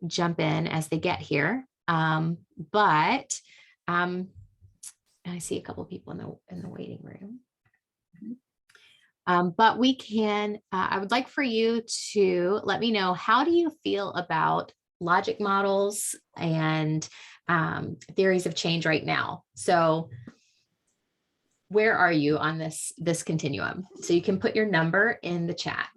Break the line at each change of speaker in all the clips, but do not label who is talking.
jump in as they get here. But I see a couple of people in the waiting room. But we can, I would like for you to let me know, how do you feel about logic models and theories of change right now? So where are you on this continuum? So you can put your number in the chat.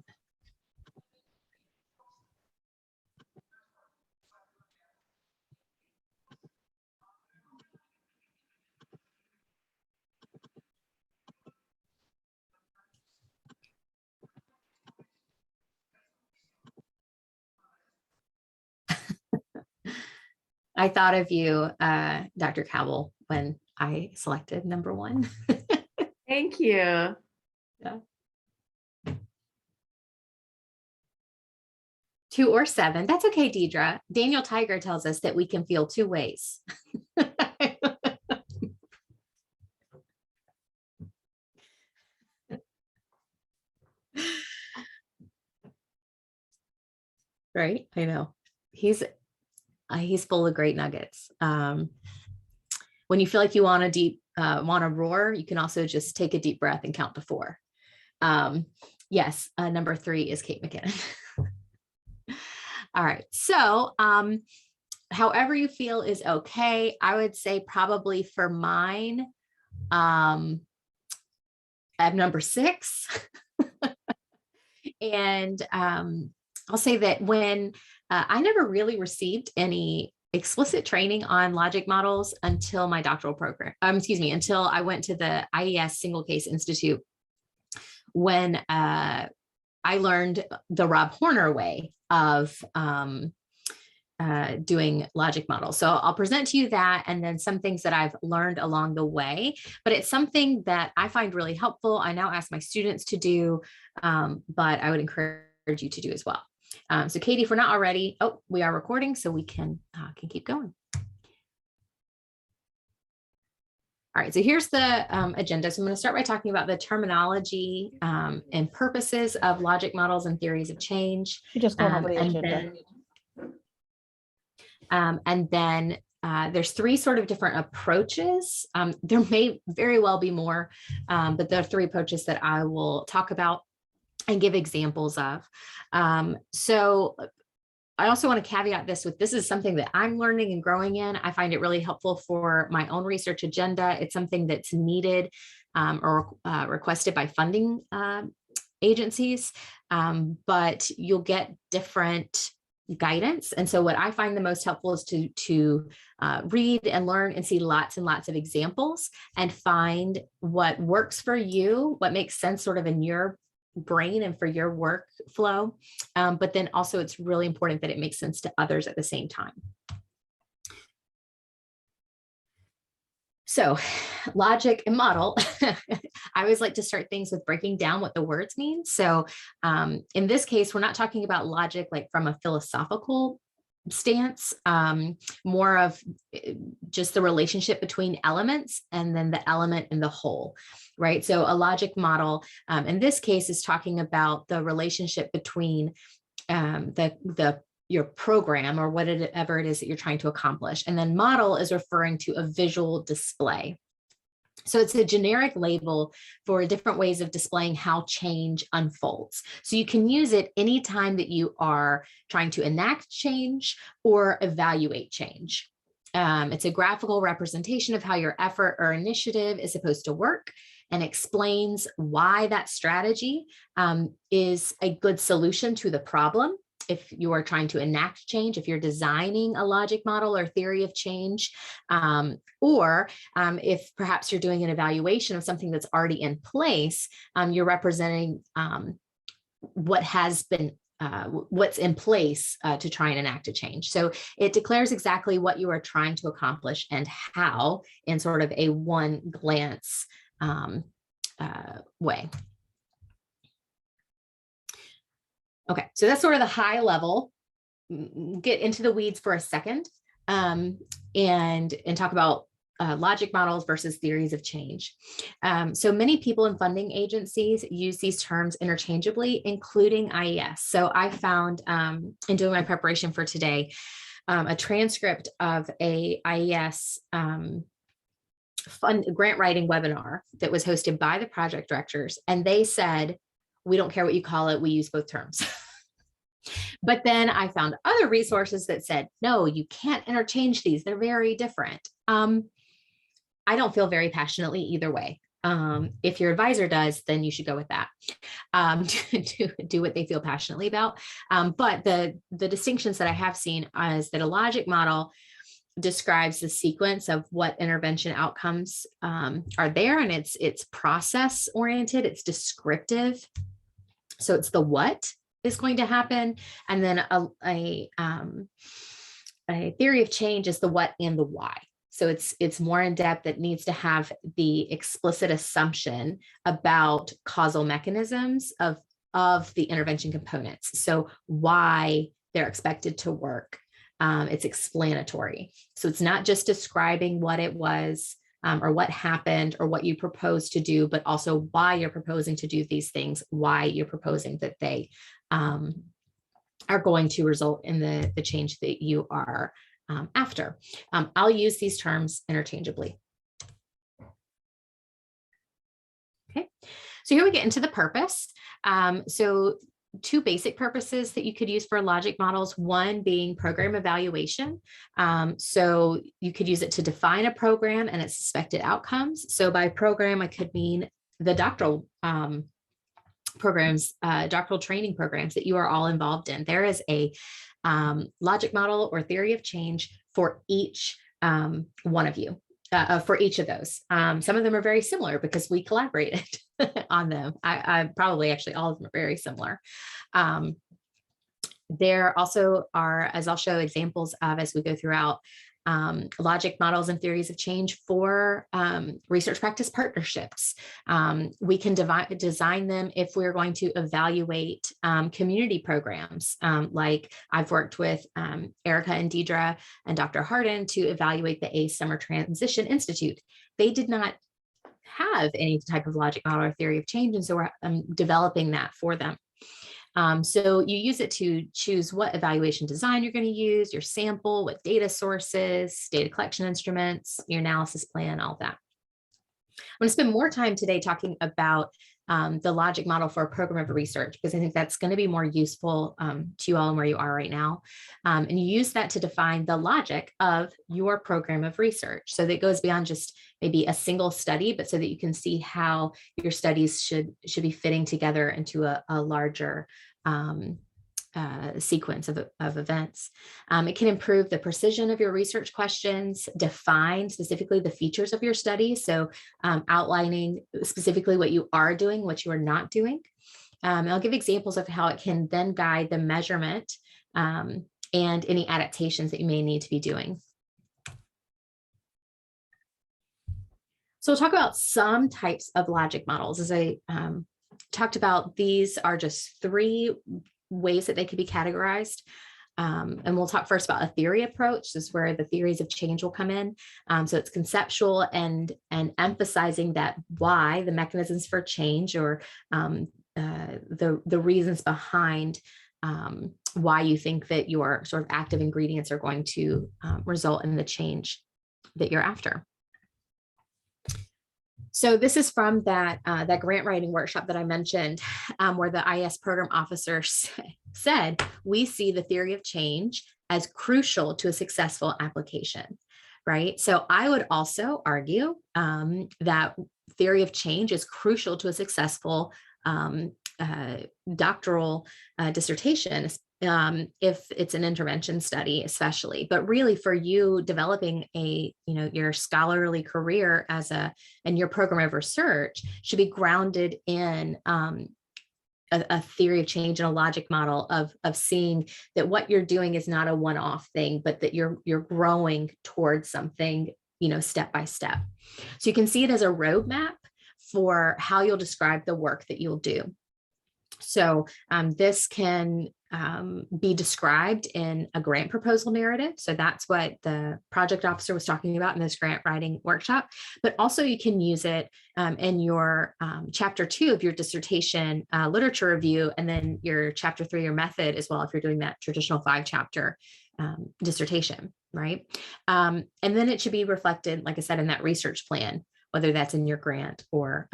I thought of you, Dr. Cowell, when I selected number 1.
Thank you.
Yeah. 2 or 7. That's okay, Deidre. Daniel Tiger tells us that we can feel 2 ways. Right? I know. He's full of great nuggets. When you feel like you want to roar, you can also just take a deep breath and count to 4. Yes, number 3 is Kate McKinnon. All right. So however you feel is okay. I would say probably for mine, I have number 6. And I'll say that when I never really received any explicit training on logic models until my doctoral program, until I went to the IES Single Case Institute, when I learned the Rob Horner way of doing logic models. So I'll present to you that, and then some things that I've learned along the way, but it's something that I find really helpful. I now ask my students to do, but I would encourage you to do as well. So Katie, if we're not already, we are recording, so we can keep going. All right, so here's the agenda. So I'm going to start by talking about the terminology and purposes of logic models and theories of change.
You just going over the agenda.
And then there's 3 sort of different approaches. There may very well be more, but there are 3 approaches that I will talk about and give examples of. So I also want to caveat this is something that I'm learning and growing in. I find it really helpful for my own research agenda. It's something that's needed or requested by funding agencies, but you'll get different guidance. And so what I find the most helpful is to read and learn and see lots and lots of examples and find what works for you, what makes sense sort of in your brain and for your workflow. But then also it's really important that it makes sense to others at the same time. So logic and model, I always like to start things with breaking down what the words mean. So in this case, we're not talking about logic like from a philosophical stance, more of just the relationship between elements and then the element in the whole, right? So a logic model in this case is talking about the relationship between your program or whatever it is that you're trying to accomplish. And then model is referring to a visual display. So it's a generic label for different ways of displaying how change unfolds. So you can use it anytime that you are trying to enact change or evaluate change. It's a graphical representation of how your effort or initiative is supposed to work and explains why that strategy is a good solution to the problem. If you are trying to enact change, if you're designing a logic model or theory of change, or if perhaps you're doing an evaluation of something that's already in place, you're representing what has been what's in place to try and enact a change. So it declares exactly what you are trying to accomplish and how in sort of a one glance way. Okay, so that's sort of the high level. Get into the weeds for a second and talk about logic models versus theories of change. So many people in funding agencies use these terms interchangeably, including IES. So I found in doing my preparation for today, a transcript of a IES grant writing webinar that was hosted by the project directors. And they said, we don't care what you call it, we use both terms. But then I found other resources that said, no, you can't interchange these. They're very different. I don't feel very passionately either way. If your advisor does, then you should go with that. Do what they feel passionately about. But the distinctions that I have seen is that a logic model describes the sequence of what intervention outcomes are there, and it's process oriented, it's descriptive. So it's the what is going to happen, and then a theory of change is the what and the why. So it's more in depth. It needs to have the explicit assumption about causal mechanisms of the intervention components. So why they're expected to work. It's explanatory. So it's not just describing what it was or what happened or what you propose to do, but also why you're proposing to do these things, why you're proposing that they are going to result in the change that you are after. I'll use these terms interchangeably. Okay, so here we get into the purpose. So two basic purposes that you could use for logic models, one being program evaluation. So you could use it to define a program and its expected outcomes. So by program, I could mean the doctoral programs, doctoral training programs that you are all involved in. There is a logic model or theory of change for each one of you. For each of those. Some of them are very similar because we collaborated on them. I probably actually all of them are very similar. There also are, as I'll show examples of as we go throughout, logic models and theories of change for research practice partnerships. We can design them if we're going to evaluate community programs. Like I've worked with Erica and Deidre and Dr. Harden to evaluate the ACE Summer Transition Institute. They did not have any type of logic model or theory of change, and so we're developing that for them. So you use it to choose what evaluation design you're going to use, your sample, what data sources, data collection instruments, your analysis plan, all that. I'm going to spend more time today talking about the logic model for a program of research, because I think that's going to be more useful to you all and where you are right now. And you use that to define the logic of your program of research. So that it goes beyond just maybe a single study, but so that you can see how your studies should be fitting together into a larger sequence of events. It can improve the precision of your research questions, define specifically the features of your study. So outlining specifically what you are doing, what you are not doing. I'll give examples of how it can then guide the measurement and any adaptations that you may need to be doing. So we'll talk about some types of logic models. As I talked about, these are just three ways that they could be categorized. And we'll talk first about a theory approach. This is where the theories of change will come in. So it's conceptual and emphasizing that why, the mechanisms for change, or the reasons behind why you think that your sort of active ingredients are going to result in the change that you're after. So this is from that grant writing workshop that I mentioned, where the IS program officer said, we see the theory of change as crucial to a successful application, right? So I would also argue that theory of change is crucial to a successful doctoral dissertation, if it's an intervention study, especially, but really for you developing your scholarly career and your program of research should be grounded in a theory of change and a logic model of seeing that what you're doing is not a one-off thing, but that you're growing towards something, step by step. So you can see it as a roadmap for how you'll describe the work that you'll do. So this can be described in a grant proposal narrative. So that's what the project officer was talking about in this grant writing workshop. But also you can use it in your chapter 2 of your dissertation literature review, and then your chapter 3, your method as well, if you're doing that traditional 5-chapter dissertation, right? And then it should be reflected, like I said, in that research plan, whether that's in your grant or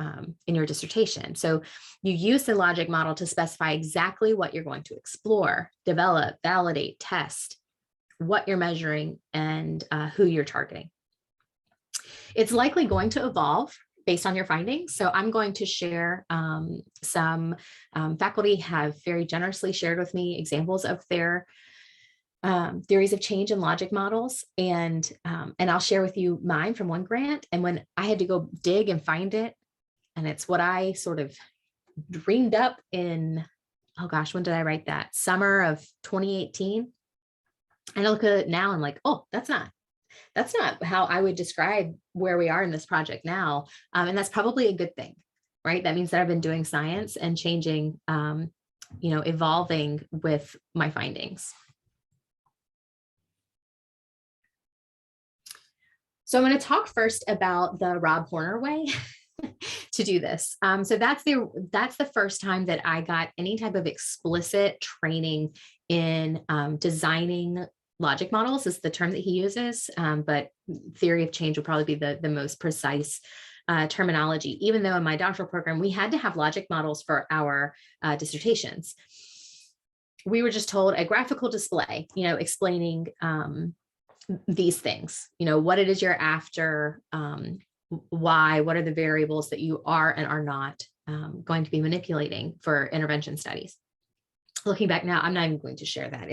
in your dissertation. So you use the logic model to specify exactly what you're going to explore, develop, validate, test, what you're measuring, and who you're targeting. It's likely going to evolve based on your findings. So I'm going to share some faculty have very generously shared with me examples of their theories of change and logic models. And I'll share with you mine from one grant. And when I had to go dig and find it, and it's what I sort of dreamed up in, oh gosh, when did I write that? Summer of 2018. And I look at it now, I'm like, oh, that's not how I would describe where we are in this project now. And that's probably a good thing, right? That means that I've been doing science and changing, evolving with my findings. So I'm going to talk first about the Rob Horner way to do this. So that's the first time that I got any type of explicit training in designing logic models, is the term that he uses, but theory of change would probably be the most precise terminology. Even though in my doctoral program, we had to have logic models for our dissertations. We were just told a graphical display, explaining these things, what it is you're after, why, what are the variables that you are and are not going to be manipulating for intervention studies. Looking back now, I'm not even going to share that.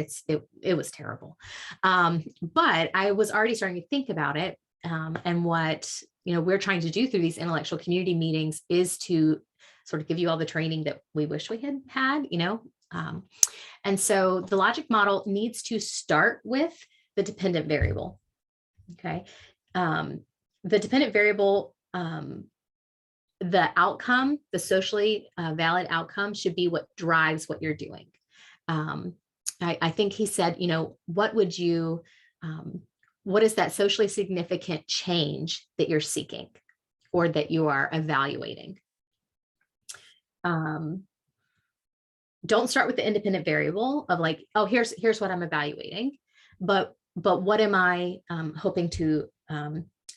It was terrible. But I was already starting to think about it. And what, we're trying to do through these intellectual community meetings is to sort of give you all the training that we wish we had, and so the logic model needs to start with the dependent variable. Okay. The dependent variable, the outcome, the socially valid outcome should be what drives what you're doing. I think he said, what is that socially significant change that you're seeking or that you are evaluating? Don't start with the independent variable of like, oh, here's what I'm evaluating, but what am I hoping to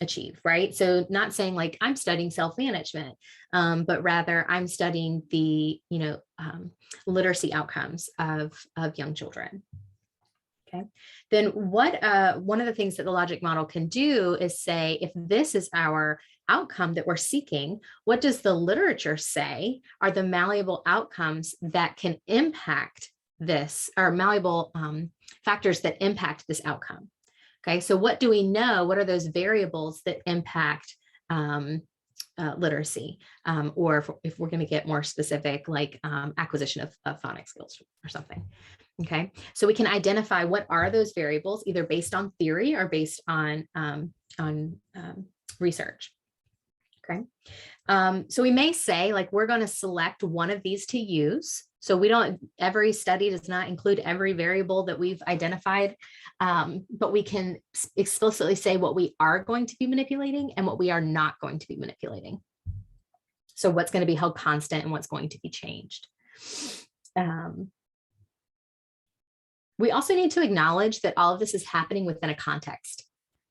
achieve, right? So not saying like I'm studying self-management, but rather I'm studying the, literacy outcomes of young children. Okay. Then one of the things that the logic model can do is say, if this is our outcome that we're seeking, what does the literature say are the malleable outcomes that can impact this, or malleable factors that impact this outcome? Okay, so what do we know? What are those variables that impact literacy? Or if we're going to get more specific, like acquisition of phonics skills or something. Okay, so we can identify what are those variables, either based on theory or based on research. Okay, so we may say like we're going to select one of these to use. So every study does not include every variable that we've identified, but we can explicitly say what we are going to be manipulating and what we are not going to be manipulating. So what's going to be held constant and what's going to be changed. We also need to acknowledge that all of this is happening within a context,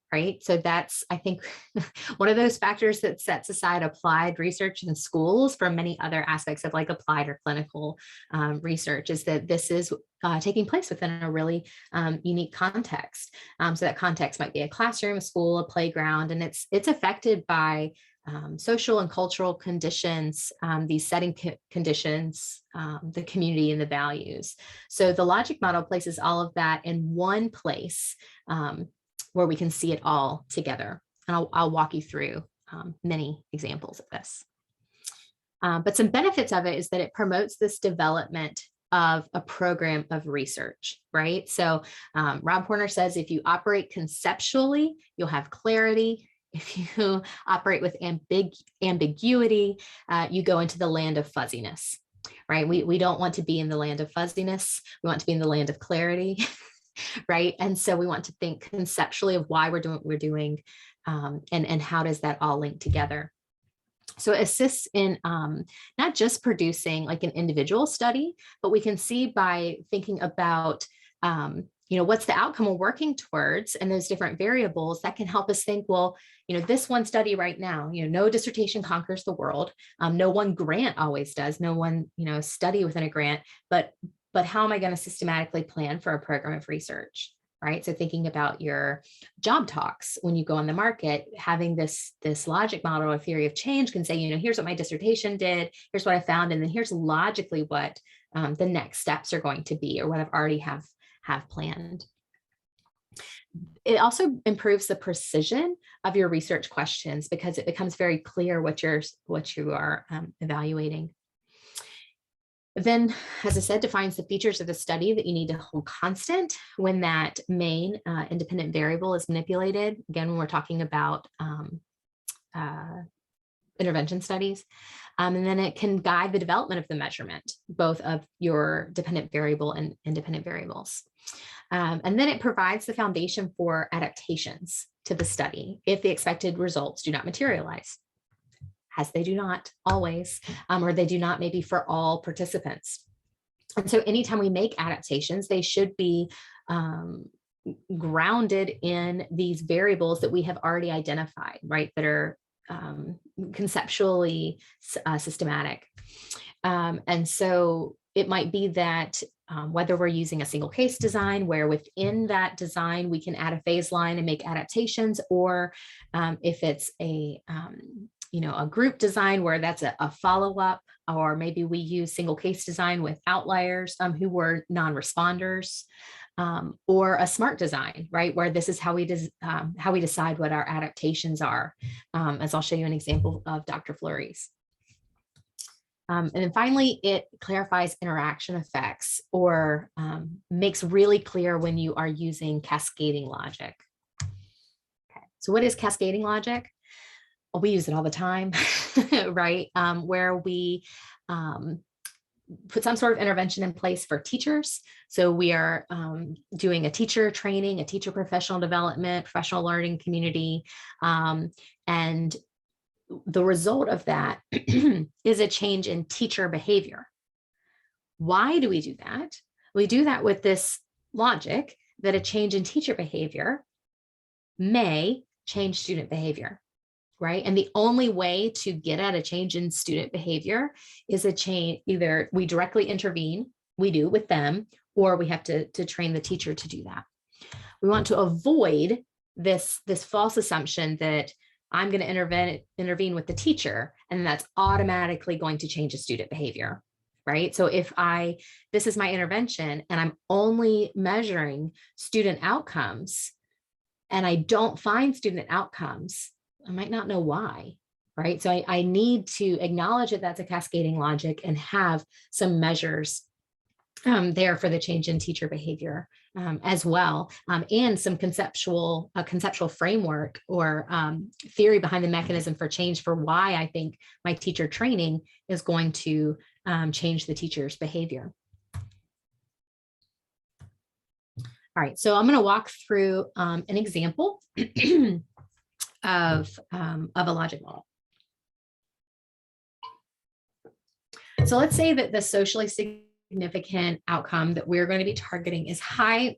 right? So that's, I think, one of those factors that sets aside applied research in schools from many other aspects of like applied or clinical research, is that this is taking place within a really unique context. So that context might be a classroom, a school, a playground, and it's affected by social and cultural conditions, these setting conditions, the community and the values. So the logic model places all of that in one place where we can see it all together. And I'll walk you through many examples of this. But some benefits of it is that it promotes this development of a program of research, right? So Rob Horner says, if you operate conceptually, you'll have clarity. If you operate with ambiguity, you go into the land of fuzziness. right? We don't want to be in the land of fuzziness. We want to be in the land of clarity, right? And so we want to think conceptually of why we're doing what we're doing, and how does that all link together. So it assists in not just producing like an individual study, but we can see by thinking about, what's the outcome we're working towards and those different variables that can help us think, well, this one study right now, no dissertation conquers the world. No one grant always does. No one, study within a grant, but how am I going to systematically plan for a program of research? Right. So thinking about your job talks when you go on the market, having this logic model or theory of change can say, here's what my dissertation did, here's what I found, and then here's logically what the next steps are going to be, or what I've already have planned. It also improves the precision of your research questions because it becomes very clear what you are evaluating. Then, as I said, defines the features of the study that you need to hold constant when that main independent variable is manipulated. Again, when we're talking about intervention studies. And then it can guide the development of the measurement, both of your dependent variable and independent variables. And then it provides the foundation for adaptations to the study if the expected results do not materialize, as they do not always, or they do not maybe for all participants. And so anytime we make adaptations, they should be grounded in these variables that we have already identified, right, that are conceptually systematic. And so it might be that whether we're using a single case design where within that design we can add a phase line and make adaptations, or if it's a group design where that's a follow-up, or maybe we use single case design with outliers who were non-responders, or a SMART design, right, where this is how we decide what our adaptations are, as I'll show you an example of Dr. Fleury's. And then finally, it clarifies interaction effects, or makes really clear when you are using cascading logic. Okay. So what is cascading logic? Well, we use it all the time, right? Where we put some sort of intervention in place for teachers. So we are doing a teacher training, a teacher professional development, professional learning community. And the result of that is a change in teacher behavior. Why do we do that? We do that with this logic that a change in teacher behavior may change student behavior, right? And the only way to get at a change in student behavior is a change, either we directly intervene, we do with them, or we have to train the teacher to do that. We want to avoid this false assumption that I'm going to intervene with the teacher, and that's automatically going to change a student behavior, right? So if this is my intervention and I'm only measuring student outcomes and I don't find student outcomes, I might not know why, right? So I need to acknowledge that that's a cascading logic and have some measures there for the change in teacher behavior as well, and some conceptual framework or theory behind the mechanism for change for why I think my teacher training is going to change the teacher's behavior. All right, so I'm going to walk through an example of a logic model. So let's say that the socially significant outcome that we're going to be targeting is high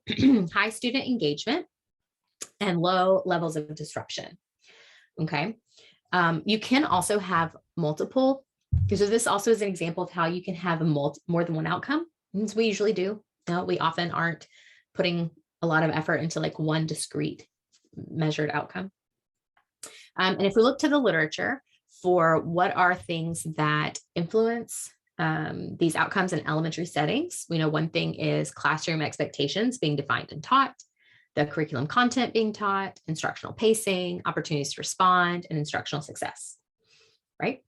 student engagement and low levels of disruption. Okay. You can also have multiple. So this also is an example of how you can have more than one outcome. As we usually do. We often aren't putting a lot of effort into like one discrete measured outcome. And if we look to the literature for what are things that influence these outcomes in elementary settings, we know one thing is classroom expectations being defined and taught, the curriculum content being taught, instructional pacing, opportunities to respond, and instructional success, right?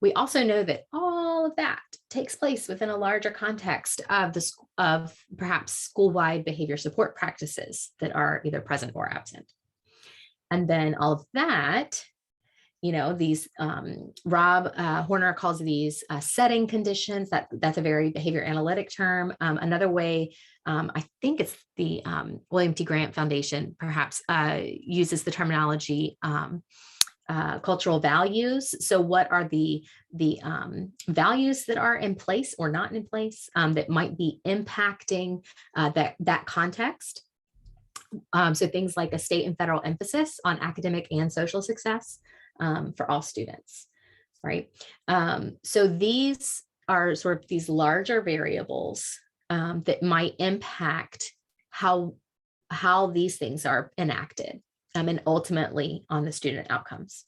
We also know that all of that takes place within a larger context of perhaps school-wide behavior support practices that are either present or absent. And then all of that these Rob Horner calls these setting conditions. That's a very behavior analytic term. Another way, I think it's the William T. Grant Foundation perhaps uses the terminology cultural values. So what are the values that are in place or not in place that might be impacting that context? So things like a state and federal emphasis on academic and social success for all students, right? So these are sort of these larger variables that might impact how these things are enacted and ultimately on the student outcomes.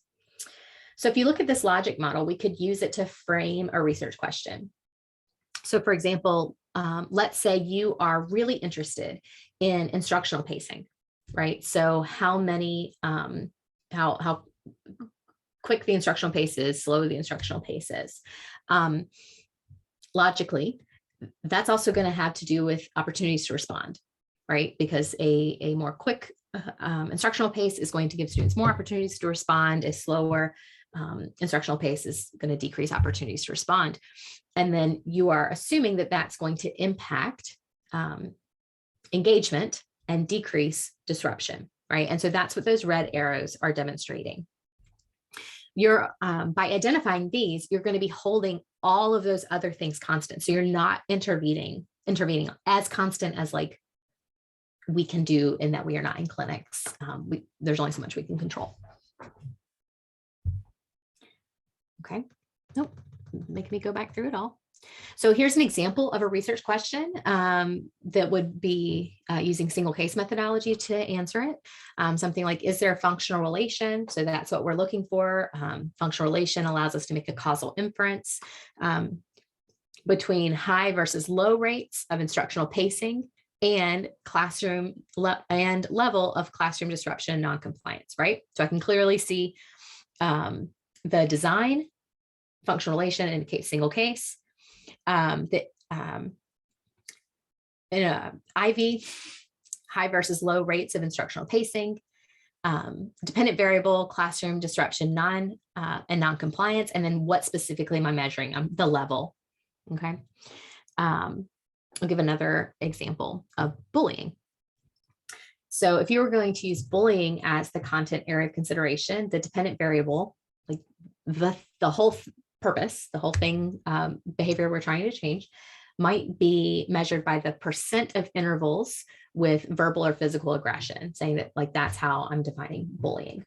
So if you look at this logic model, we could use it to frame a research question. So for example, let's say you are really interested in instructional pacing, right? So how quick the instructional pace is, slow the instructional pace is. Logically, that's also going to have to do with opportunities to respond, right? Because a more quick instructional pace is going to give students more opportunities to respond. A slower instructional pace is going to decrease opportunities to respond. And then you are assuming that that's going to impact engagement and decrease disruption, right? And so that's what those red arrows are demonstrating. You're by identifying these, you're going to be holding all of those other things constant. So you're not intervening as constant as like we can do in that we are not in clinics. There's only so much we can control. Okay. Nope. Make me go back through it all. So here's an example of a research question that would be using single case methodology to answer it. Something like, is there a functional relation? So that's what we're looking for. Functional relation allows us to make a causal inference between high versus low rates of instructional pacing and level of classroom disruption and noncompliance, right? So I can clearly see the design. Functional relation indicates single case. In IV, high versus low rates of instructional pacing, dependent variable, classroom disruption, and non-compliance, and then what specifically am I measuring? The level. Okay. I'll give another example of bullying. So if you were going to use bullying as the content area of consideration, the dependent variable, like the whole purpose, the whole thing, behavior we're trying to change, might be measured by the percent of intervals with verbal or physical aggression, saying that like that's how I'm defining bullying.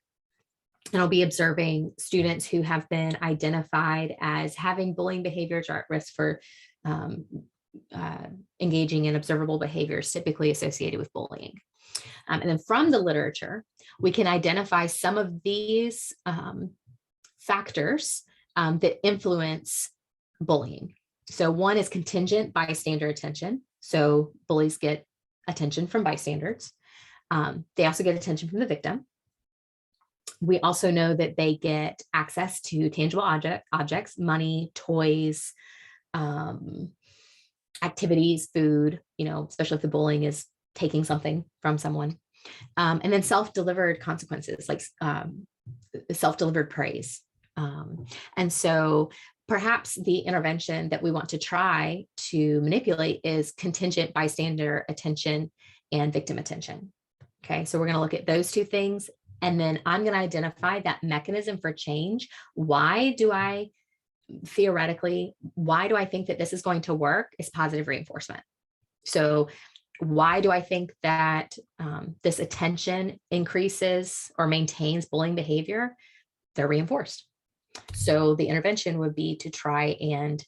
And I'll be observing students who have been identified as having bullying behaviors or at risk for engaging in observable behaviors typically associated with bullying. And then from the literature, we can identify some of these factors that influence bullying. So one is contingent bystander attention. So bullies get attention from bystanders. They also get attention from the victim. We also know that they get access to tangible objects, money, toys, activities, food, especially if the bullying is taking something from someone. And then self-delivered consequences, like self-delivered praise. And so perhaps the intervention that we want to try to manipulate is contingent bystander attention and victim attention. Okay, so we're going to look at those two things. And then I'm going to identify that mechanism for change. Why do I think that this is going to work is positive reinforcement. So why do I think that this attention increases or maintains bullying behavior? They're reinforced. So the intervention would be to try and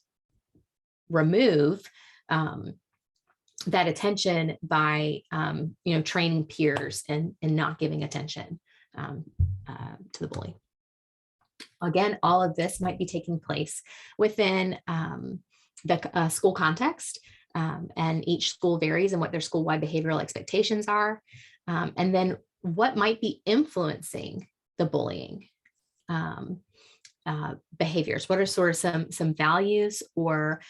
remove that attention by, training peers and not giving attention to the bully. Again, all of this might be taking place within the school context, and each school varies in what their school-wide behavioral expectations are, and then what might be influencing the bullying behaviors. What are sort of some values or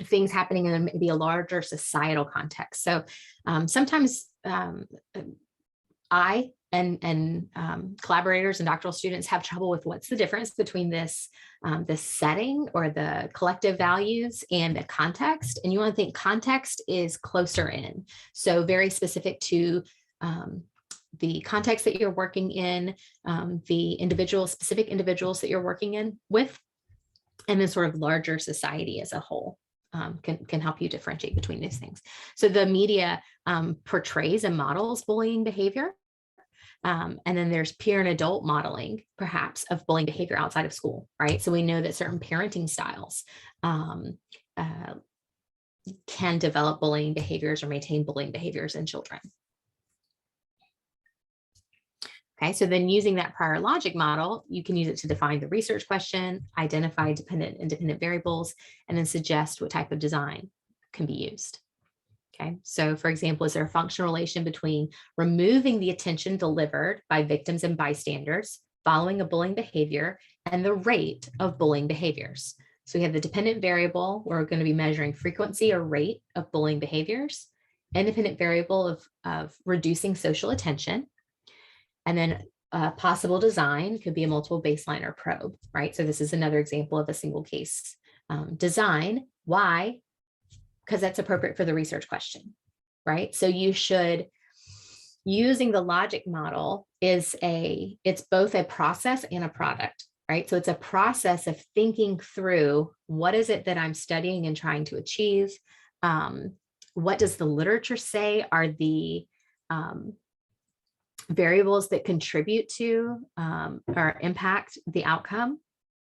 things happening in maybe a larger societal context? So sometimes I and collaborators and doctoral students have trouble with what's the difference between this setting or the collective values and the context. And you want to think context is closer in. So very specific to the context that you're working in, the specific individuals that you're working in with, and then sort of larger society as a whole. Can help you differentiate between these things. So the media portrays and models bullying behavior. And then there's peer and adult modeling, perhaps, of bullying behavior outside of school, right? So we know that certain parenting styles can develop bullying behaviors or maintain bullying behaviors in children. Okay, so then using that prior logic model, you can use it to define the research question, identify dependent and independent variables, and then suggest what type of design can be used. Okay, so for example, is there a functional relation between removing the attention delivered by victims and bystanders following a bullying behavior and the rate of bullying behaviors? So we have the dependent variable, we're going to be measuring frequency or rate of bullying behaviors, independent variable of reducing social attention, and then possible design could be a multiple baseline or probe, right? So this is another example of a single case design. Why? Because that's appropriate for the research question, right? So you should, using the logic model it's both a process and a product, right? So it's a process of thinking through what is it that I'm studying and trying to achieve? What does the literature say are the variables that contribute to or impact the outcome?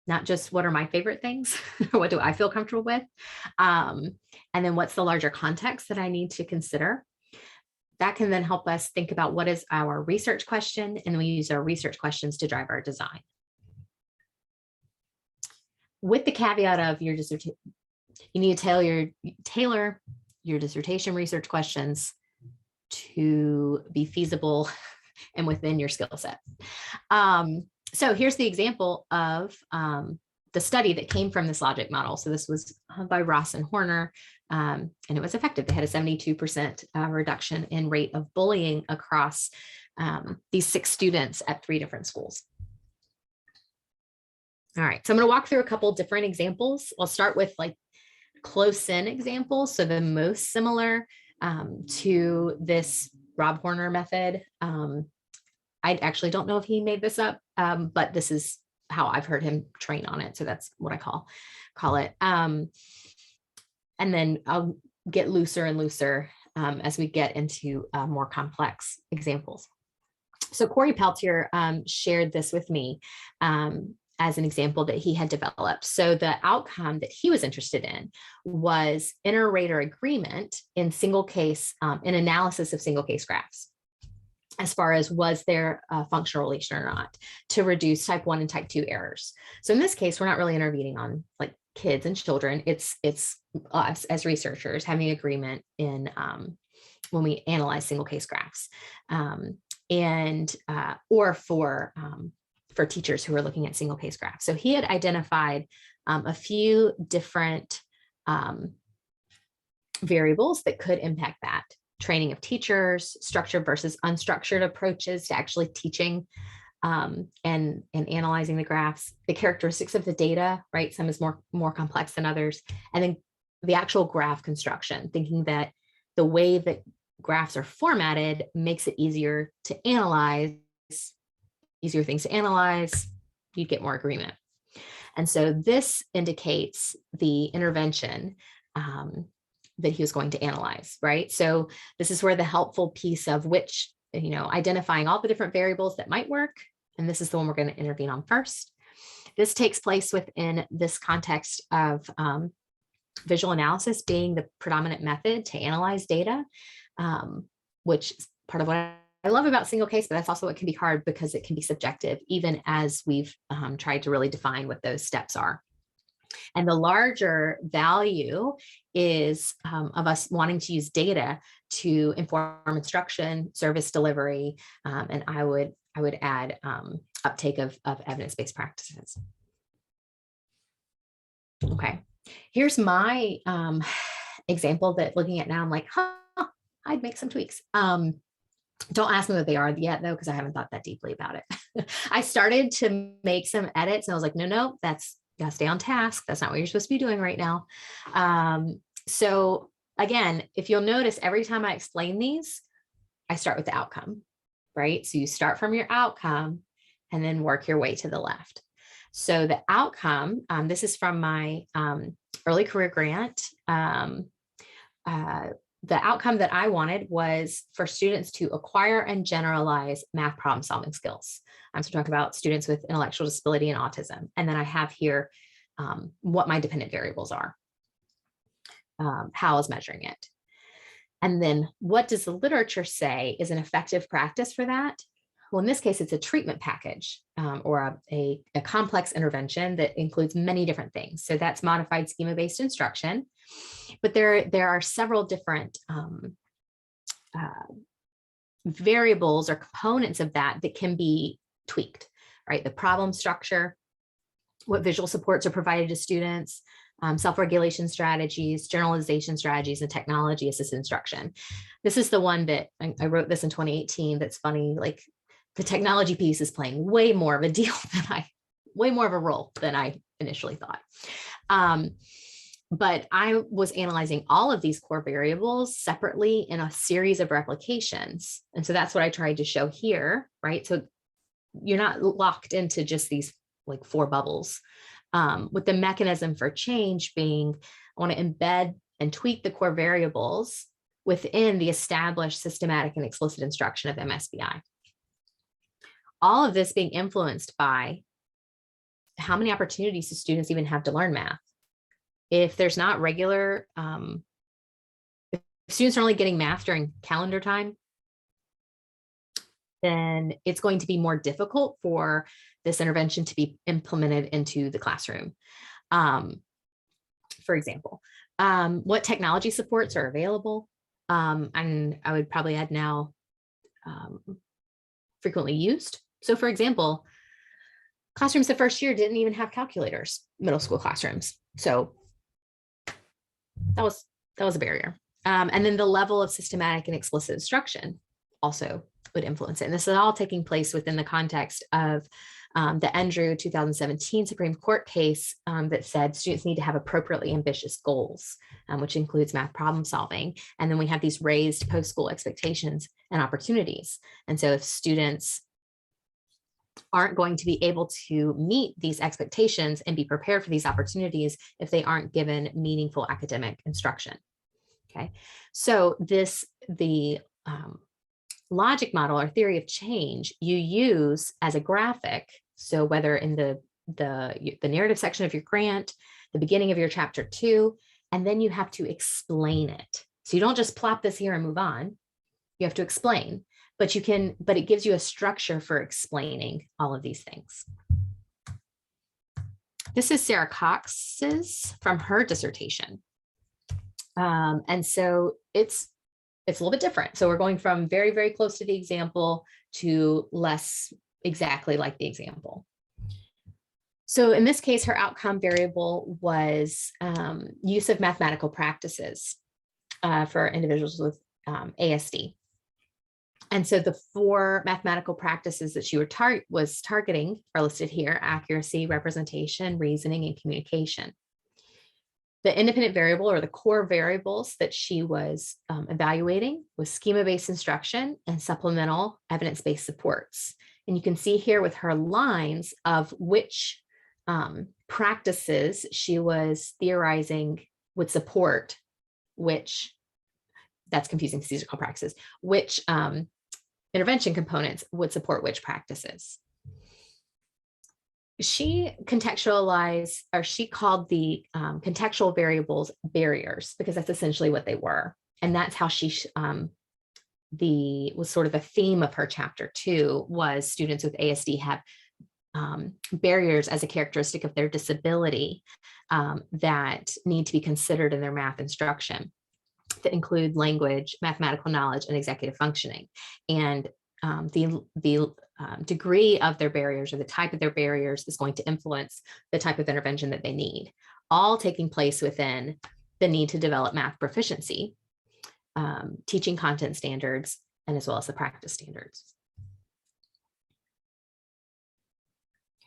Not just what are my favorite things, what do I feel comfortable with? And then what's the larger context that I need to consider? That can then help us think about what is our research question, and we use our research questions to drive our design. With the caveat of your dissertation, you need to tailor your dissertation research questions to be feasible and within your skill set. So here's the example of the study that came from this logic model. So this was by Ross and Horner, and it was effective. They had a 72% reduction in rate of bullying across these 6 students at 3 different schools. All right, so I'm going to walk through a couple different examples. I'll start with like close-in examples, so the most similar to this Rob Horner method. I actually don't know if he made this up, but this is how I've heard him train on it. So that's what I call it. And then I'll get looser and looser as we get into more complex examples. So Corey Peltier shared this with me as an example that he had developed. So the outcome that he was interested in was inter-rater agreement in single case, in analysis of single case graphs, as far as was there a functional relation or not, to reduce type 1 and type 2 errors. So in this case, we're not really intervening on like kids and children. It's us as researchers having agreement in when we analyze single case graphs, or for teachers who are looking at single case graphs. So he had identified a few different variables that could impact that. Training of teachers, structured versus unstructured approaches to actually teaching and analyzing the graphs, the characteristics of the data, right? Some is more complex than others. And then the actual graph construction, thinking that the way that graphs are formatted makes it easier to analyze, easier things to analyze, you'd get more agreement. And so this indicates the intervention that he was going to analyze, right? So this is where the helpful piece of which, identifying all the different variables that might work, and this is the one we're going to intervene on first. This takes place within this context of visual analysis being the predominant method to analyze data, which is part of what I love about single case, but that's also what can be hard because it can be subjective, even as we've tried to really define what those steps are. And the larger value is of us wanting to use data to inform instruction, service delivery, and I would add uptake of evidence-based practices. Okay, here's my example that looking at now, I'm like, I'd make some tweaks. Don't ask me what they are yet, though, because I haven't thought that deeply about it. I started to make some edits and I was like, no, that's gotta stay on task. That's not what you're supposed to be doing right now. So again, if you'll notice, every time I explain these, I start with the outcome, right? So you start from your outcome and then work your way to the left. So the outcome, this is from my early career grant. The outcome that I wanted was for students to acquire and generalize math problem solving skills. So talking about students with intellectual disability and autism. And then I have here what my dependent variables are, how I was measuring it. And then what does the literature say is an effective practice for that? Well, in this case, it's a treatment package or a complex intervention that includes many different things. So that's modified schema-based instruction. But there are several different variables or components of that that can be tweaked, right? The problem structure, what visual supports are provided to students, self-regulation strategies, generalization strategies, and technology-assisted instruction. This is the one that I wrote this in 2018. That's funny, like the technology piece is playing way more of a deal than way more of a role than I initially thought. But I was analyzing all of these core variables separately in a series of replications. And so that's what I tried to show here, right? So you're not locked into just these like 4 bubbles, with the mechanism for change being, I want to embed and tweak the core variables within the established systematic and explicit instruction of MSBI. All of this being influenced by how many opportunities do students even have to learn math? If there's not regular, if students are only getting math during calendar time, then it's going to be more difficult for this intervention to be implemented into the classroom. For example, what technology supports are available? And I would probably add now frequently used. So for example, classrooms the first year didn't even have calculators, middle school classrooms. So that was a barrier. And then the level of systematic and explicit instruction also would influence it. And this is all taking place within the context of the Andrew 2017 Supreme Court case that said students need to have appropriately ambitious goals, which includes math problem solving. And then we have these raised post-school expectations and opportunities. And so if students aren't going to be able to meet these expectations and be prepared for these opportunities if they aren't given meaningful academic instruction. Okay, so the logic model or theory of change you use as a graphic. So whether in the narrative section of your grant, the beginning of your chapter 2, and then you have to explain it. So you don't just plop this here and move on. You have to explain, but it gives you a structure for explaining all of these things. This is Sarah Cox's from her dissertation. And so it's a little bit different. So we're going from very, very close to the example to less exactly like the example. So in this case, her outcome variable was use of mathematical practices for individuals with ASD. And so the 4 mathematical practices that she was targeting are listed here: accuracy, representation, reasoning, and communication. The independent variable or the core variables that she was evaluating was schema-based instruction and supplemental evidence-based supports. And you can see here with her lines of which practices she was theorizing would support which, that's confusing because these are called practices, which intervention components would support which practices. She contextualized, or she called the contextual variables barriers, because that's essentially what they were. And that's how she, was sort of the theme of her chapter 2 was students with ASD have barriers as a characteristic of their disability that need to be considered in their math instruction, that include language, mathematical knowledge, and executive functioning. And the degree of their barriers or the type of their barriers is going to influence the type of intervention that they need, all taking place within the need to develop math proficiency, teaching content standards, and as well as the practice standards.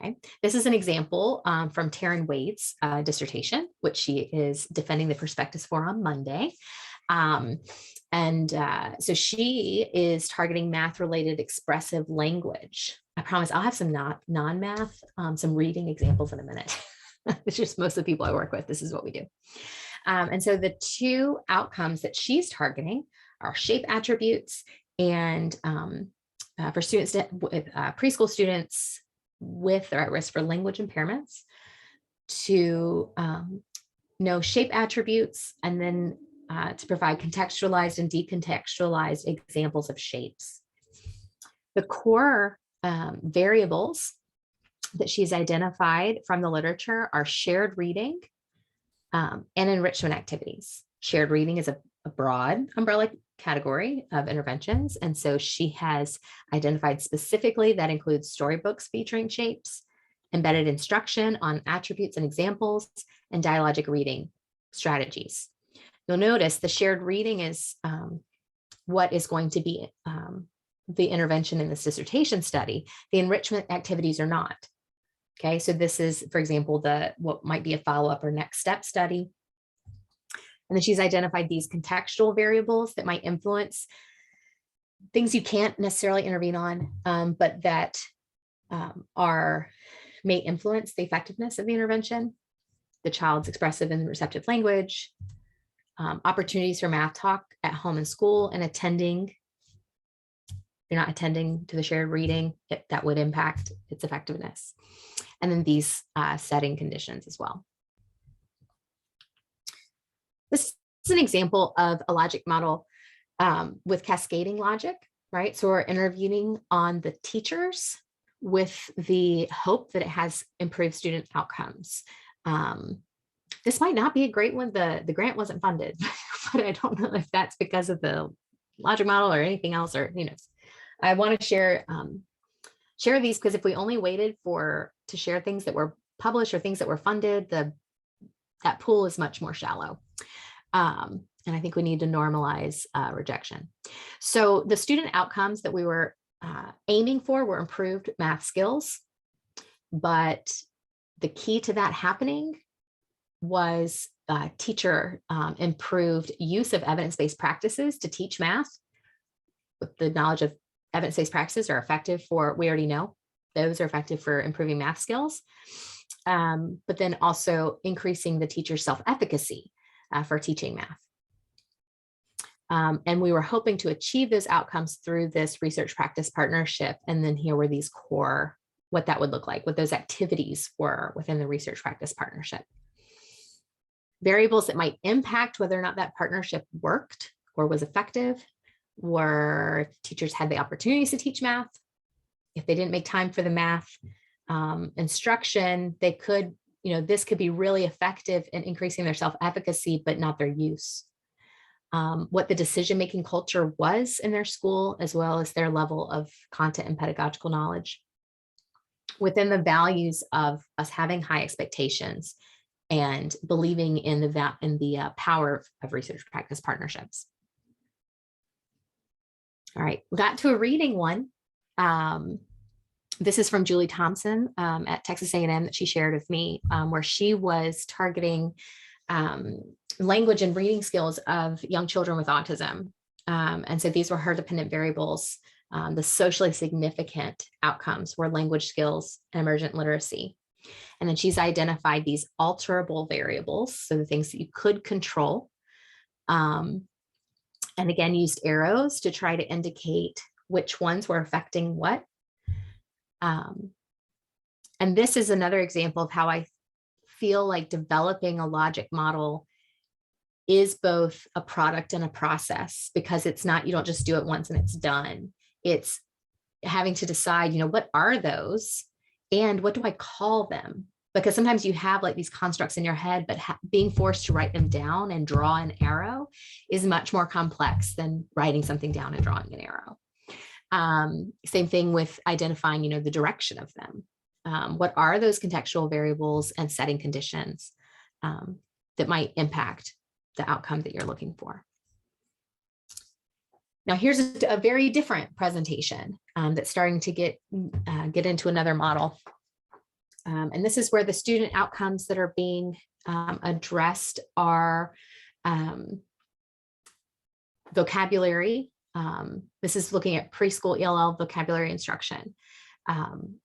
Okay, this is an example from Taryn Wade's dissertation, which she is defending the prospectus for on Monday. So she is targeting math-related expressive language. I promise I'll have some non-math, some reading examples in a minute. It's just most of the people I work with, this is what we do. And so the two outcomes that she's targeting are shape attributes and for students with preschool students with or at risk for language impairments to know shape attributes and then to provide contextualized and decontextualized examples of shapes. The core variables that she's identified from the literature are shared reading and enrichment activities. Shared reading is a broad umbrella category of interventions. And so she has identified specifically that includes storybooks featuring shapes, embedded instruction on attributes and examples, and dialogic reading strategies. You'll notice the shared reading is what is going to be the intervention in this dissertation study. The enrichment activities are not. Okay, so this is, for example, what might be a follow-up or next step study. And then she's identified these contextual variables that might influence things you can't necessarily intervene on, but that may influence the effectiveness of the intervention, the child's expressive and receptive language, opportunities for math talk at home and school, and attending. You're not attending to the shared reading, that would impact its effectiveness. And then these setting conditions as well. This is an example of a logic model with cascading logic, right? So we're intervening on the teachers with the hope that it has improved student outcomes. This might not be a great one. The grant wasn't funded, but I don't know if that's because of the logic model or anything else, or who knows. I want to share these because if we only waited to share things that were published or things that were funded, that pool is much more shallow. And I think we need to normalize rejection. So the student outcomes that we were aiming for were improved math skills, but the key to that happening was teacher improved use of evidence-based practices to teach math. With the knowledge of evidence-based practices are effective for, we already know, those are effective for improving math skills, but then also increasing the teacher's self-efficacy for teaching math. And we were hoping to achieve those outcomes through this research practice partnership. And then here were these core, what that would look like, what those activities were within the research practice partnership. Variables that might impact whether or not that partnership worked or was effective were if teachers had the opportunities to teach math, if they didn't make time for the math instruction, they could, this could be really effective in increasing their self-efficacy, but not their use. What the decision-making culture was in their school, as well as their level of content and pedagogical knowledge. Within the values of us having high expectations and believing in the power of research practice partnerships. All right, we got to a reading one. This is from Julie Thompson at Texas A&M that she shared with me, where she was targeting language and reading skills of young children with autism. And so these were her dependent variables. The socially significant outcomes were language skills and emergent literacy. And then she's identified these alterable variables, so the things that you could control. And again, used arrows to try to indicate which ones were affecting what. And this is another example of how I feel like developing a logic model is both a product and a process, because it's not, you don't just do it once and it's done. It's having to decide, what are those and what do I call them? Because sometimes you have like these constructs in your head, but being forced to write them down and draw an arrow is much more complex than writing something down and drawing an arrow. Same thing with identifying, the direction of them. What are those contextual variables and setting conditions that might impact the outcome that you're looking for? Now here's a very different presentation that's starting to get into another model. And this is where the student outcomes that are being addressed are vocabulary. This is looking at preschool ELL vocabulary instruction. And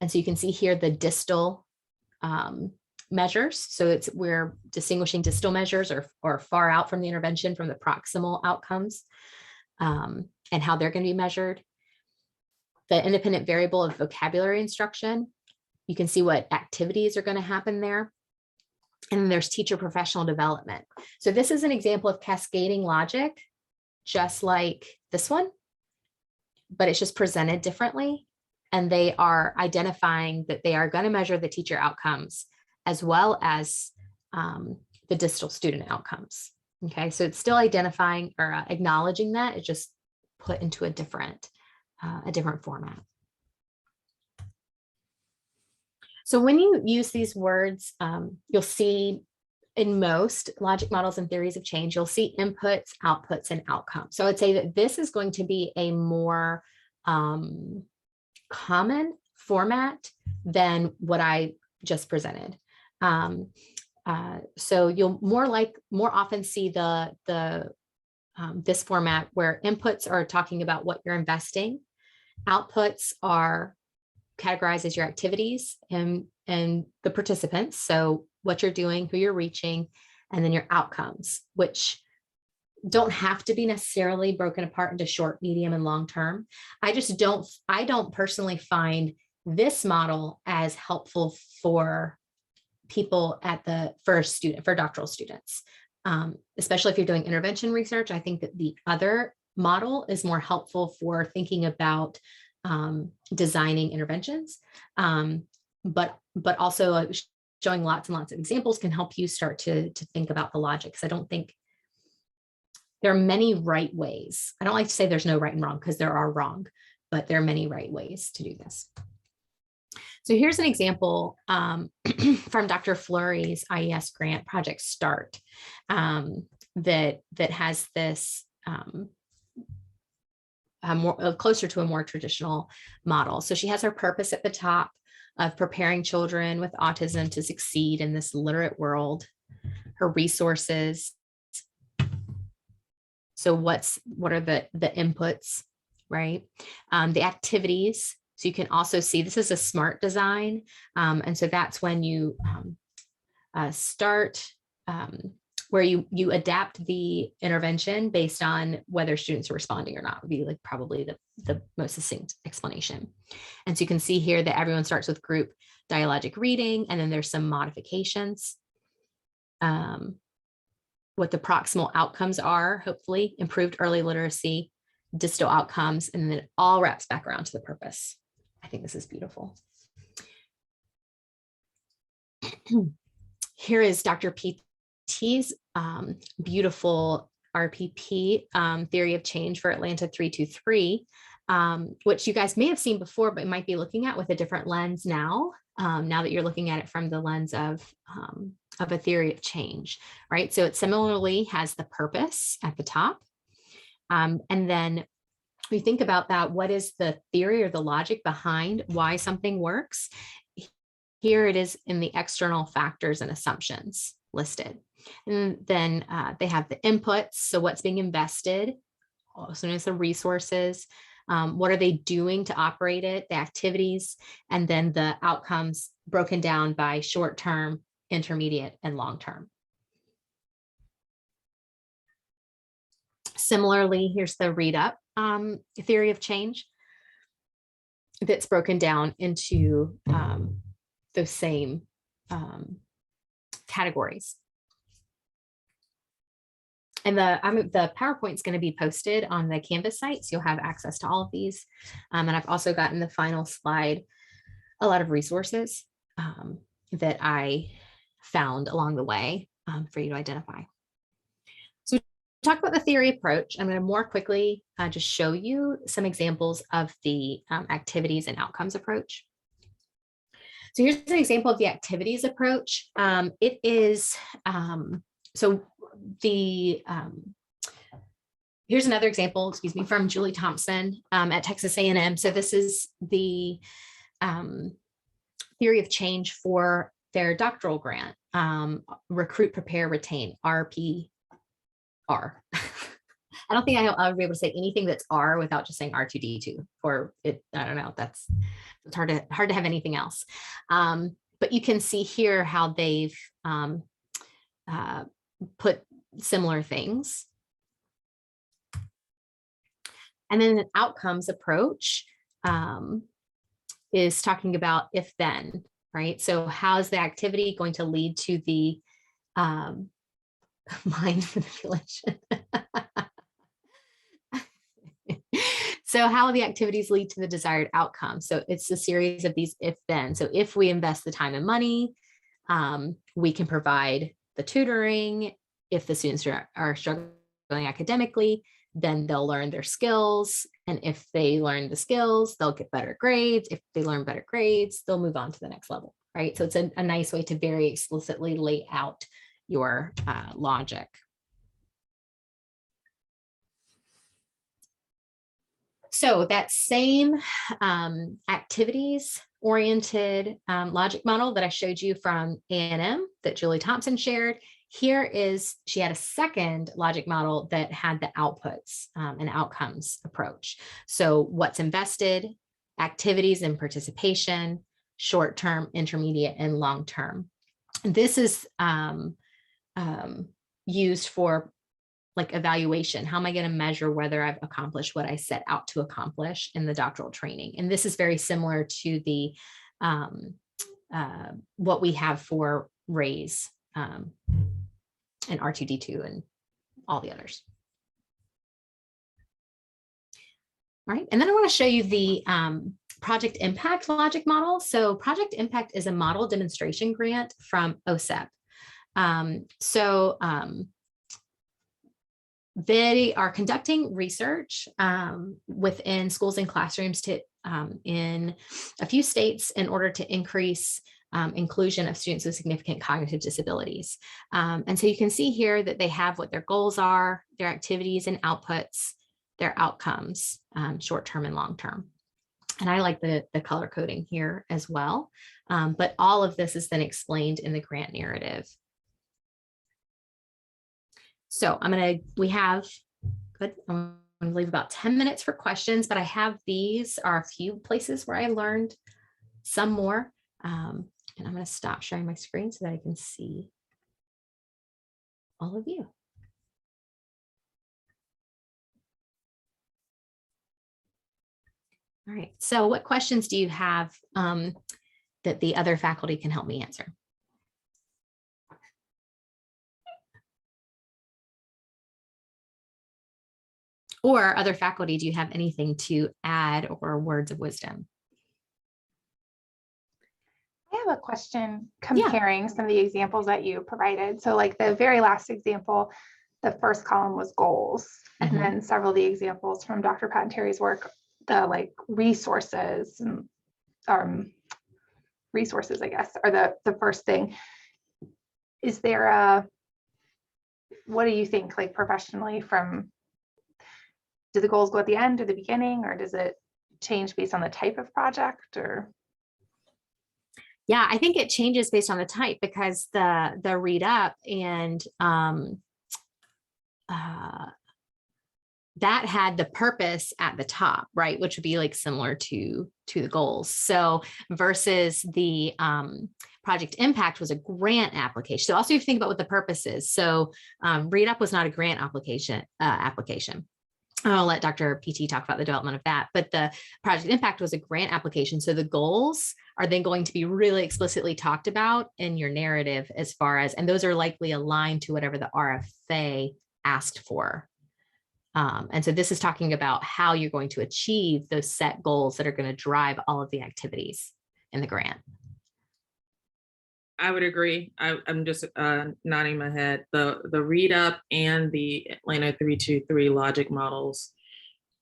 so you can see here the distal measures. So we're distinguishing distal measures or far out from the intervention from the proximal outcomes and how they're going to be measured. The independent variable of vocabulary instruction, you can see what activities are going to happen there. And then there's teacher professional development. So this is an example of cascading logic, just like this one, but it's just presented differently. And they are identifying that they are going to measure the teacher outcomes as well as the distal student outcomes. Okay, so it's still identifying or acknowledging that, it's just put into a different format. So when you use these words, you'll see in most logic models and theories of change, you'll see inputs, outputs, and outcomes. So I'd say that this is going to be a more common format than what I just presented. So you'll more often see this format where inputs are talking about what you're investing, outputs are categorized as your activities and the participants, so what you're doing, who you're reaching, and then your outcomes, which don't have to be necessarily broken apart into short, medium, and long term. I don't personally find this model as helpful for people for doctoral students, especially if you're doing intervention research. I think that the other model is more helpful for thinking about designing interventions, but also showing lots and lots of examples can help you start to think about the logic. Because I don't think there are many right ways. I don't like to say there's no right and wrong, because there are wrong, but there are many right ways to do this. So here's an example from Dr. Fleury's IES grant, Project START, that has this closer to a more traditional model. So she has her purpose at the top of preparing children with autism to succeed in this literate world, her resources. So what are the inputs, right? The activities. So you can also see this is a SMART design. And so that's when you start where you adapt the intervention based on whether students are responding or not, would be like probably the most succinct explanation. And so you can see here that everyone starts with group dialogic reading, and then there's some modifications. What the proximal outcomes are, hopefully improved early literacy, distal outcomes, and then it all wraps back around to the purpose. I think this is beautiful. Here is Dr. P.T.'s beautiful RPP theory of change for Atlanta 323, which you guys may have seen before, but might be looking at with a different lens now, now that you're looking at it from the lens of a theory of change, right? So it similarly has the purpose at the top. And then we think about that, what is the theory or the logic behind why something works? Here it is in the external factors and assumptions listed. And then they have the inputs, so what's being invested, also known as the resources, what are they doing to operate it, the activities, and then the outcomes broken down by short-term, intermediate, and long-term. Similarly, here's the read up theory of change that's broken down into those same categories. And the PowerPoint is going to be posted on the Canvas site, so you'll have access to all of these. And I've also got in the final slide a lot of resources that I found along the way for you to identify. So we talk about the theory approach. I'm going to more quickly just show you some examples of the activities and outcomes approach. So here's an example of the activities approach. It is, so the Here's another example, excuse me, from Julie Thompson at Texas A&M. So this is the theory of change for their doctoral grant, Recruit, Prepare, Retain, RPR. I don't think I'll be able to say anything that's R without just saying R2D2, or it, I don't know, it's hard to have anything else. But you can see here how they've put similar things. And then an outcomes approach is talking about if then, right? So how's the activity going to lead to the mind manipulation? So how the activities lead to the desired outcome. So it's a series of these if then. So if we invest the time and money, we can provide the tutoring. If the students are struggling academically, then they'll learn their skills. And if they learn the skills, they'll get better grades. If they learn better grades, they'll move on to the next level, right? So it's a nice way to very explicitly lay out your logic. So that same activities-oriented logic model that I showed you from A&M that Julie Thompson shared, here is, she had a second logic model that had the outputs and outcomes approach. So what's invested, activities and participation, short-term, intermediate, and long-term. This is used for like evaluation. How am I going to measure whether I've accomplished what I set out to accomplish in the doctoral training? And this is very similar to the what we have for RAISE and R2D2 and all the others. All right, and then I want to show you the Project Impact logic model. So Project Impact is a model demonstration grant from OSEP. They are conducting research within schools and classrooms in a few states in order to increase inclusion of students with significant cognitive disabilities. And so you can see here that they have what their goals are, their activities and outputs, their outcomes, short-term and long-term. And I like the color coding here as well. But all of this is then explained in the grant narrative. So I'm going to leave about 10 minutes for questions, but I have these are a few places where I learned some more. And I'm going to stop sharing my screen so that I can see all of you. All right, so what questions do you have that the other faculty can help me answer? Or other faculty, do you have anything to add or words of wisdom?
I have a question comparing some of the examples that you provided. So like the very last example, the first column was goals. And then several of the examples from Dr. Patentieri's work, the like resources and resources, I guess, are the first thing. Is there what do you think, like professionally, do the goals go at the end or the beginning, or does it change based on the type of project? Or
yeah, I think it changes based on the type, because the read up and that had the purpose at the top, right, which would be like similar to the goals. So versus the Project Impact was a grant application. So also you have to think about what the purpose is. So read up was not a grant application. I'll let Dr. PT talk about the development of that, but the Project Impact was a grant application. So the goals are then going to be really explicitly talked about in your narrative as far as, and those are likely aligned to whatever the RFA asked for. And so this is talking about how you're going to achieve those set goals that are going to drive all of the activities in the grant.
I would agree. I'm just nodding my head. The read up and the Atlanta 323 logic models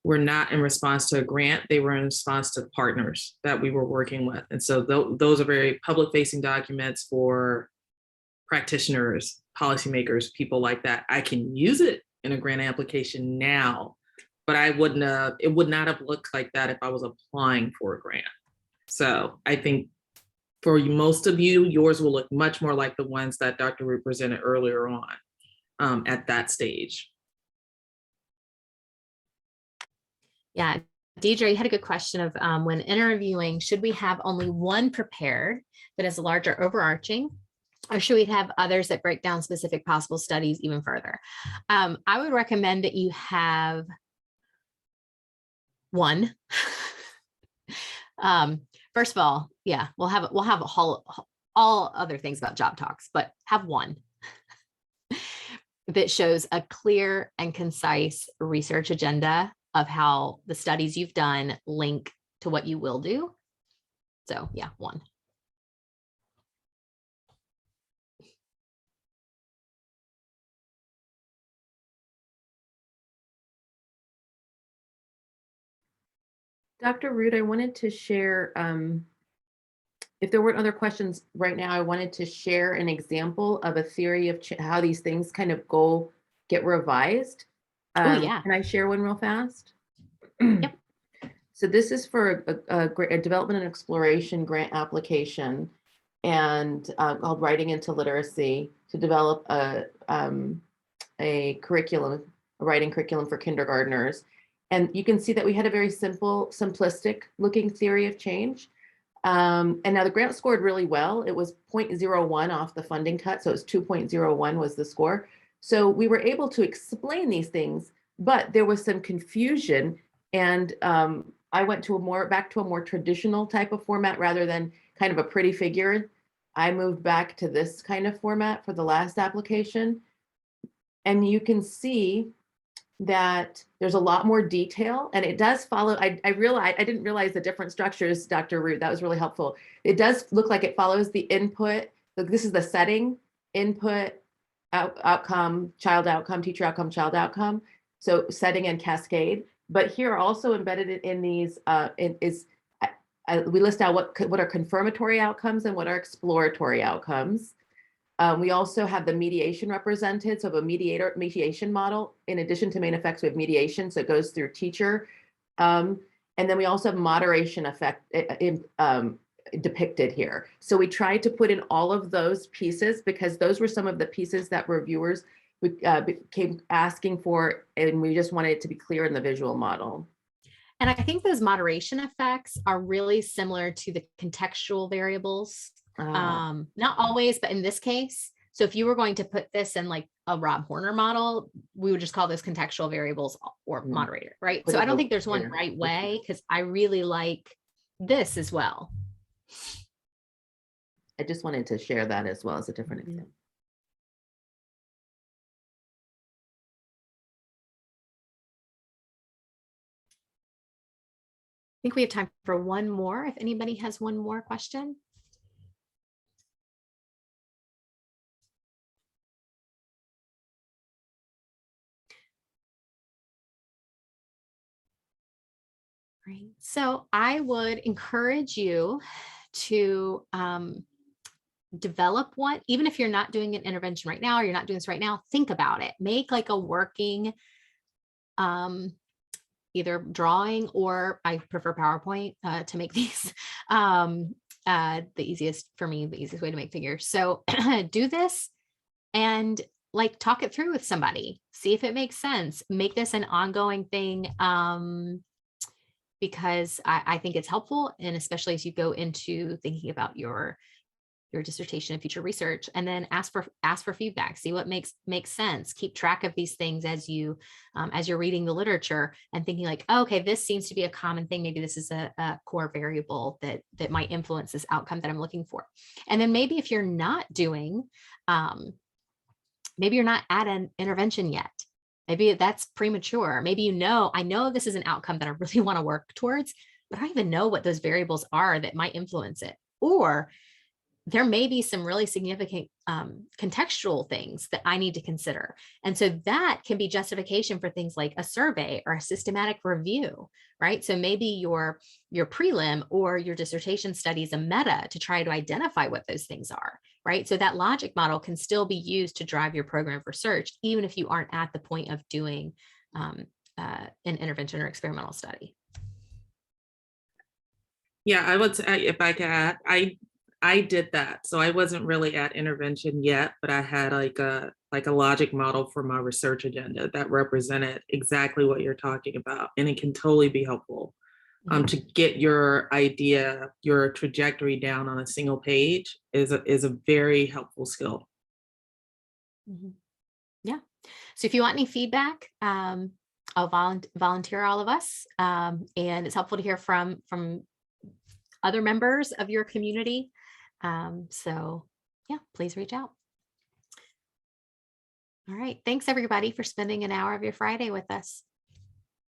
were not in response to a grant. They were in response to partners that we were working with. And so those are very public facing documents for practitioners, policymakers, people like that. I can use it in a grant application now, but it would not have looked like that if I was applying for a grant. So I think for most of you, yours will look much more like the ones that Dr. Root presented earlier on at that stage.
Yeah, Deidre, you had a good question of when interviewing, should we have only one prepared that is larger overarching, or should we have others that break down specific possible studies even further? I would recommend that you have one. First of all, yeah, we'll have a whole all other things about job talks, but have one that shows a clear and concise research agenda of how the studies you've done link to what you will do. So yeah, one.
Dr. Root, I wanted to share, if there weren't other questions right now, I wanted to share an example of a theory of how these things kind of get revised.
Oh yeah.
Can I share one real fast?
Yep.
So this is for a development and exploration grant application and called Writing into Literacy, to develop a curriculum, a writing curriculum for kindergartners. And you can see that we had a very simple, simplistic looking theory of change. And now the grant scored really well. It was 0.01 off the funding cut. So it was 2.01 was the score. So we were able to explain these things, but there was some confusion. And I went to back to a more traditional type of format rather than kind of a pretty figure. I moved back to this kind of format for the last application. And you can see that there's a lot more detail, and it does follow. I didn't realize the different structures, Dr. Root. That was really helpful. It does look like it follows the input. This is the setting, input, outcome, child outcome, teacher outcome, child outcome. So setting and cascade. But here also embedded in these we list out what are confirmatory outcomes and what are exploratory outcomes. We also have the mediation represented, so a mediation model. In addition to main effects, we have mediation, so it goes through teacher. And then we also have moderation effect depicted here. So we tried to put in all of those pieces because those were some of the pieces that reviewers came asking for, and we just wanted it to be clear in the visual model.
And I think those moderation effects are really similar to the contextual variables. Not always, but in this case. So if you were going to put this in like a Rob Horner model, we would just call those contextual variables or moderator, right? So I don't think there's one right way, because I really like this as well.
I just wanted to share that as well as a different example.
I think we have time for one more. If anybody has one more question. Right. So I would encourage you to develop one, even if you're not doing an intervention right now, or you're not doing this right now, think about it. Make like a working either drawing, or I prefer PowerPoint to make these the easiest for me, the easiest way to make figures. So do this and like talk it through with somebody, see if it makes sense, make this an ongoing thing. Because I think it's helpful, and especially as you go into thinking about your dissertation and future research, and then ask for feedback, see what makes sense, keep track of these things as you're reading the literature and thinking like, oh, okay, this seems to be a common thing. Maybe this is a core variable that might influence this outcome that I'm looking for. And then maybe if you're not doing, maybe you're not at an intervention yet. Maybe that's premature. Maybe I know this is an outcome that I really want to work towards, but I don't even know what those variables are that might influence it. Or there may be some really significant contextual things that I need to consider. And so that can be justification for things like a survey or a systematic review, right? So maybe your prelim or your dissertation study is a meta to try to identify what those things are, right? So that logic model can still be used to drive your program of research, even if you aren't at the point of doing an intervention or experimental study.
Yeah, I would say, if I could add, I did that. So I wasn't really at intervention yet, but I had like a logic model for my research agenda that represented exactly what you're talking about. And it can totally be helpful to get your idea, your trajectory down on a single page is a very helpful skill.
Yeah. So if you want any feedback, I'll volunteer all of us. And it's helpful to hear from other members of your community. So yeah, please reach out. All right. Thanks everybody for spending an hour of your Friday with us.